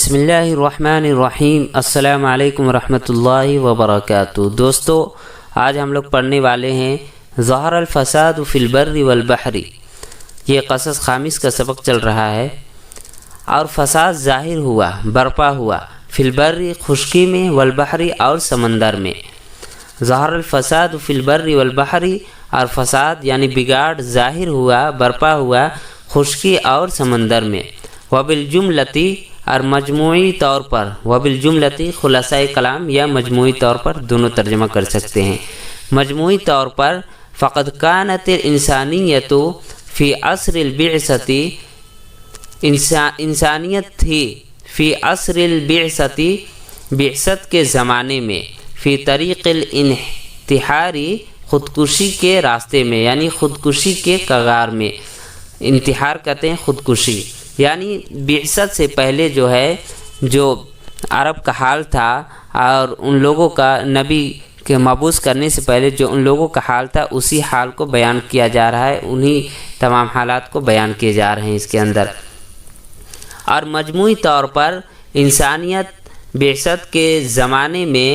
بسم اللہ الرحمن الرحیم۔ السلام علیکم ورحمۃ اللہ وبرکاتہ۔ دوستو، آج ہم لوگ پڑھنے والے ہیں ظہر الفساد فی البر والبحر۔ یہ قصص خامس کا سبق چل رہا ہے۔ اور فساد ظاہر ہوا، برپا ہوا، فی البر خشکی میں، والبحر اور سمندر میں۔ ظہر الفساد فی البر والبحر، اور فساد یعنی بگاڑ ظاہر ہوا، برپا ہوا خشکی اور سمندر میں۔ وبالجملتی، اور مجموعی طور پر، وبالجملتی خلاصۂ کلام یا مجموعی طور پر دونوں ترجمہ کر سکتے ہیں۔ مجموعی طور پر فقد کانت الانسانیت فی عصر البعثۃ، انسانیت تھی فی عصر البعثۃ، بعثت کے زمانے میں، فی طریق الانتحاری، خودکشی کے راستے میں، یعنی خودکشی کے کگار میں۔ انتحار کہتے ہیں خودکشی، یعنی بعثت سے پہلے جو ہے، جو عرب کا حال تھا اور ان لوگوں کا نبی کے مبعوث کرنے سے پہلے جو ان لوگوں کا حال تھا، اسی حال کو بیان کیا جا رہا ہے، انہی تمام حالات کو بیان کیے جا رہے ہیں اس کے اندر۔ اور مجموعی طور پر انسانیت بعثت کے زمانے میں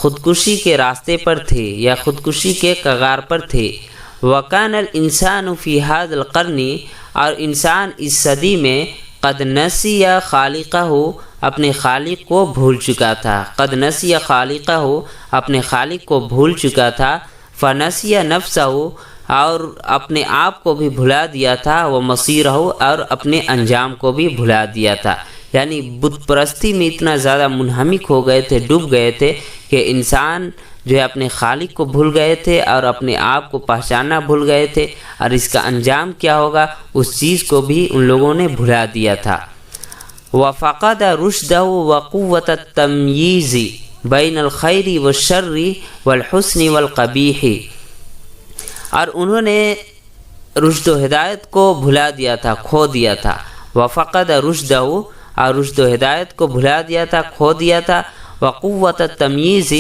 خودکشی کے راستے پر تھی یا خودکشی کے کگار پر تھی۔ وَكَانَ الْإِنسَانُ فِي هَذَا الْقَرْنِ، اور انسان اس صدی میں قد نسی خالقہ، اپنے خالق کو بھول چکا تھا۔ قد نسی خالقہ، اپنے خالق کو بھول چکا تھا۔ فنسی نفسہ، اور اپنے آپ کو بھی بھلا دیا تھا۔ ومصیرہ، اور اپنے انجام کو بھی بھلا دیا تھا۔ یعنی بت پرستی میں اتنا زیادہ منہمک ہو گئے تھے، ڈوب گئے تھے کہ انسان جو ہے اپنے خالق کو بھول گئے تھے اور اپنے آپ کو پہچاننا بھول گئے تھے، اور اس کا انجام کیا ہوگا اس چیز کو بھی ان لوگوں نے بھلا دیا تھا۔ وَفَقَدَ رُشْدَهُ وَقُوَّةَ التَّمْيِيزِ بَيْنَ الْخَيْرِ وَالشَّرِّ وَالْحُسْنِ وَالْقَبِيحِ، اور انہوں نے رشد و ہدایت کو بھلا دیا تھا، کھو دیا تھا۔ وَفَقَدَ رُشْدَهُ، اور رشد و ہدایت کو بھلا دیا تھا، کھو دیا تھا۔ وَقُوَّةَ التَّمْيِيزِ،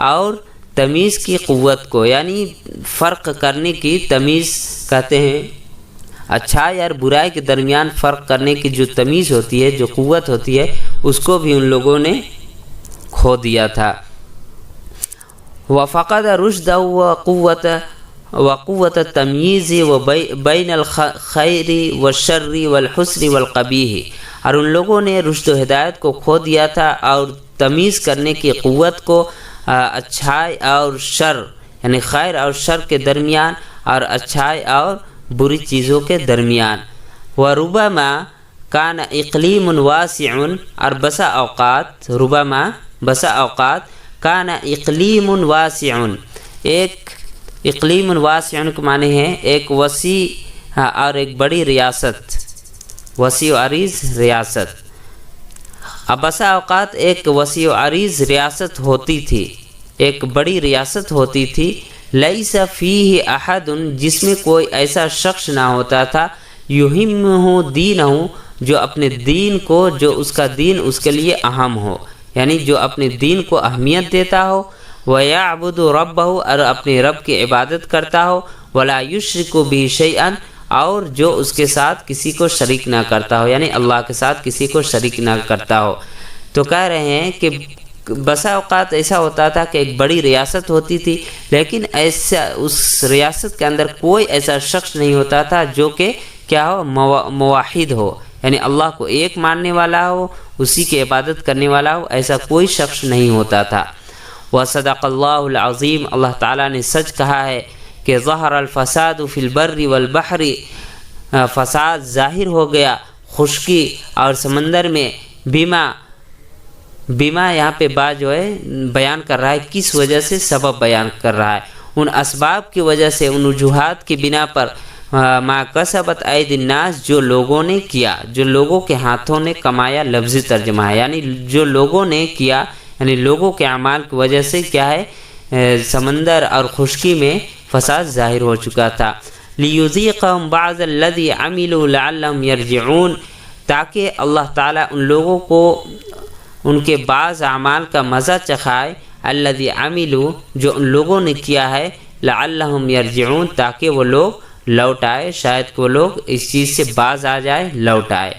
اور تمیز کی قوت کو، یعنی فرق کرنے کی تمیز کہتے ہیں، اچھائی اور برائی کے درمیان فرق کرنے کی جو تمیز ہوتی ہے، جو قوت ہوتی ہے، اس کو بھی ان لوگوں نے کھو دیا تھا۔ وَفَقَدَ رُشْدَهُ وَقُوَّةَ التَّمْيِيزِ بَيْنَ الْخَيْرِ وَالشَّرِّ وَالْحُسْنِ وَالْقَبِيحِ، اور ان لوگوں نے رشد و ہدایت کو کھو دیا تھا اور تمیز کرنے کی قوت کو اچھائی اور شر، یعنی خیر اور شر کے درمیان، اور اچھائی اور بری چیزوں کے درمیان۔ وَرُبَمَا كَانَ إِقْلِيمٌ وَاسِعٌ، اور بسا اوقات كَانَ إِقْلِيمٌ وَاسِعٌ، ایک اقلیم واسع کے معنی ہے ایک وسیع اور ایک بڑی ریاست، وسیع و عریض ریاست۔ اب بسا اوقات ایک وسیع و عریض ریاست ہوتی تھی، ایک بڑی ریاست ہوتی تھی۔ لیس فیہ احد، جس میں کوئی ایسا شخص نہ ہوتا تھا، یہمہ دینہ، جو اپنے دین کو، جو اس کا دین اس کے لیے اہم ہو، یعنی جو اپنے دین کو اہمیت دیتا ہو۔ وَيَعْبُدُ رَبَّهُ، اور اپنے رب کی عبادت کرتا ہو۔ وَلَا يُشْرِكُ بِهِ شَيْئًا، اور جو اس کے ساتھ کسی کو شریک نہ کرتا ہو، یعنی اللہ کے ساتھ کسی کو شریک نہ کرتا ہو۔ تو کہہ رہے ہیں کہ بسا اوقات ایسا ہوتا تھا کہ ایک بڑی ریاست ہوتی تھی، لیکن ایسا اس ریاست کے اندر کوئی ایسا شخص نہیں ہوتا تھا جو کہ کیا ہو، موحد ہو، یعنی اللہ کو ایک ماننے والا ہو، اسی کی عبادت کرنے والا ہو، ایسا کوئی شخص نہیں ہوتا تھا۔ وصدق اللہ العظیم، اللہ تعالیٰ نے سچ کہا ہے کہ ظہر الفساد فی البر والبحر، فساد ظاہر ہو گیا خشکی اور سمندر میں، بما یہاں پہ بات جو ہے بیان کر رہا ہے، کس وجہ سے، سبب بیان کر رہا ہے، ان اسباب کی وجہ سے، ان وجوہات کی بنا پر، ما کسبت ایدی الناس، جو لوگوں نے کیا، جو لوگوں کے ہاتھوں نے کمایا، لفظی ترجمہ ہے، یعنی جو لوگوں نے کیا، یعنی لوگوں کے اعمال کی وجہ سے کیا ہے، سمندر اور خشکی میں فساد ظاہر ہو چکا تھا۔ لیذیقہم بعض الذی عملوا لعلہم یرجعون، تاکہ اللہ تعالیٰ ان لوگوں کو ان کے بعض اعمال کا مزہ چکھائے، الذی عملوا، جو ان لوگوں نے کیا ہے، لعلہم یرجعون، تاکہ وہ لوگ لوٹ آئے، شاید کہ وہ لوگ اس چیز سے باز آ جائے، لوٹ آئے۔